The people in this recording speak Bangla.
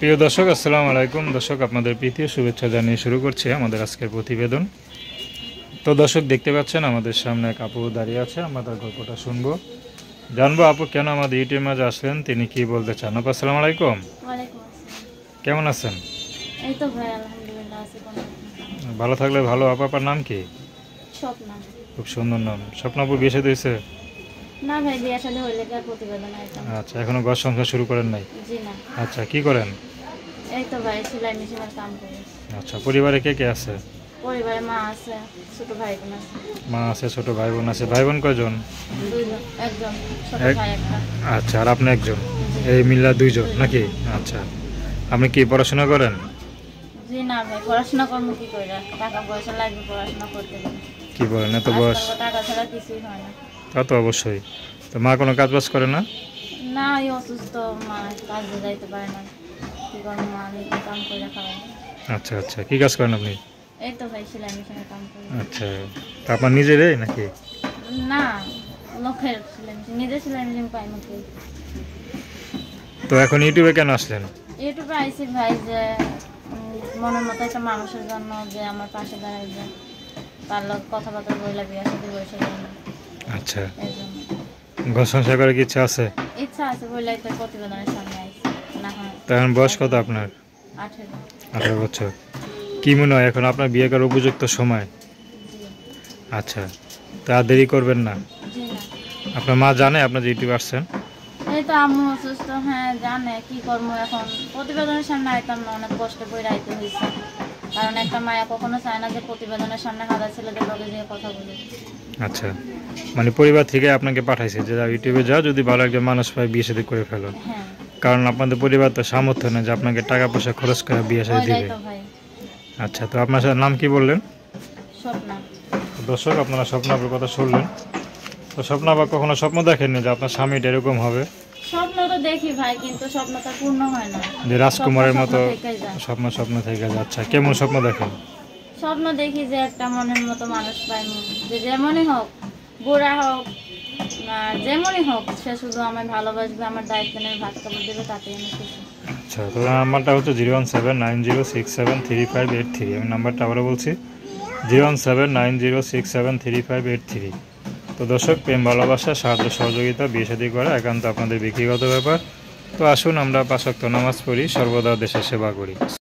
প্রিয় দর্শক, আসসালামু আলাইকুম। দর্শক, আপনাদের প্রীতি ও শুভেচ্ছা জানিয়ে শুরু করছি আমাদের আজকের প্রতিবেদন। তো দর্শক, দেখতে পাচ্ছেন আমাদের সামনে এক আপু দাঁড়িয়ে আছে। আমরা তার গল্পটা শুনবো, জানবো আপু কেন আমাদের ইউটিউবের মাঝে আসলেন, তিনি কি বলতে চান। আপু আসসালামু আলাইকুম, ওয়ালাইকুম আসসালাম। কেমন আছেন? এই তো ভাই আলহামদুলিল্লাহ আছি কোনো রকমে। ভালো থাকলে ভালো। আপার নাম কি? স্বপ্না। খুব সুন্দর নাম। স্বপ্ন আপু বিয়ে শাদী হয়েছে? না ভাই, বিয়ে শাদী হইলে কি আর প্রতিবেদন আইতাম? আচ্ছা, এখনো ঘর সংসার শুরু করেন নাই? জি না। আচ্ছা, কি করেন? এই তো ভাই সেলাই মেশিনের কাম করি। আচ্ছা, পরিবারে কে কে আছে? পরিবারে মা আছে, ছোট ভাই বোন আছে। মা আছে, ছোট ভাই বোন আছে। ভাই বোন কয়জন? দুইজন, একজন ছোট এক- ভাই একটা। আচ্ছা, আর আপনি একজন? জি। এই মিল্লা দুইজন দুইজন। নাকি? আচ্ছা, আপনি কি পড়াশোনা করেন? জি না ভাই, পড়াশোনা করবো কি করে? টাকা পয়সা লাগবে পড়াশোনা করতে গেলে। কি বলেন, এত বয়স? আজকাল টাকা ছাড়া কিছুই হয় না। তা তো অবশ্যই। তো মা কোনো কাজ বাজ করে না? না, এই অসুস্থ মা, কাজে যাইতে পারে না। কি করবো, মা নিজে কাম করে খাওয়াই। আচ্ছা আচ্ছা, কি কাজ করেন আপনি? এই তো ভাই সেলাই মেশিনের কাম করি। আচ্ছা, তা আপনার নিজেরই নাকি? না, লোকের সেলাই মেশিন, নিজের সেলাই মেশিন পাই নাকি। তো এখন ইউটিউবে কেন আসলেন? ইউটিউবে আইসি ভাই যে মনের মতো একটা মানুষের জন্য, যে আমার পাশে দাঁড়ায়, যে তার লোক কথাবার্তা বইলা বিয়ে সাথে বসে যায় না, আচ্ছা, এই জন্য ঘর সংসার করার কি ইচ্ছা আছে? ইচ্ছা আছে বইলাই তো প্রতিবেদনের সামনে আইসি। না হয় তো এখন বয়স কত আপনার? 18। 18 বছর। কি মনে হয় এখন আপনার বিয়ে করার উপযুক্ত সময়? জি। আচ্ছা, তা আর দেরি করবেন না। জি না। আপনার মা জানে আপনার যে ইউটিউবে আসছেন? এই তো আম্মু অসুস্থ, হ্যাঁ জানে। কি করবো এখন, প্রতিবেদনের সামনে আইতাম না, অনেক কষ্ট করে আইতে হয়েছে। কারণ একটা মায়া কখনো চায় না যে প্রতিবেদনের সামনে হাজার ছেলেদের লগে দিয়ে কথা বলি। আচ্ছা, মানে পরিবার থেকে আপনাকে পাঠাইছে যে যাও ইউটিউবে যাও, যদি ভালো একজন মানুষ পায় বিয়ে শাদী করে ফেলো। হ্যাঁ, কারণ আপনাদের পরিবার তো সামর্থ্য না যে আপনাকে টাকা পয়সা খরচ করে বিয়ে শাদী ওইটাই দিবে। তো ভাই। আচ্ছা, তো আপনার সাথে নাম কি বললেন? স্বপ্না। দর্শক, আপনারা স্বপ্ন আপুর কথা শুনলেন। তো স্বপ্ন আবার কখনো স্বপ্ন দেখেননি যে আপনার স্বামীটা এরকম হবে? স্বপ্ন তো দেখি ভাই, কিন্তু স্বপ্নটা পূর্ণ হয় না। যে রাজকুমারের স্বপ্ন মতো থেকেই যায়। স্বপ্ন স্বপ্ন থেকে যায়। আচ্ছা, কেমন স্বপ্ন দেখেন? স্বপ্ন দেখি যে একটা মনের মতো মানুষ পাই, যে যেমনই হোক, বুড়া হোক আর যেমনই হোক, সে শুধু আমায় ভালোবাসবে, আমার দায়িত্ব নেবে, ভাত কাপড় দেবে, তাতেই আমি খুশি। আচ্ছা, তো নাম্বারটা হচ্ছে 01790673583। আমি নাম্বারটা আবারও বলছি, 01790673583। তো দর্শক, প্রেম ভালোবাসা সাহায্য সহযোগিতা বিয়ে শাদী করা একান্ত আপনাদের ব্যক্তিগত ব্যাপার। তো আসুন আমরা 5 ওয়াক্ত নামাজ পড়ি, সর্বদা দেশের সেবা করি।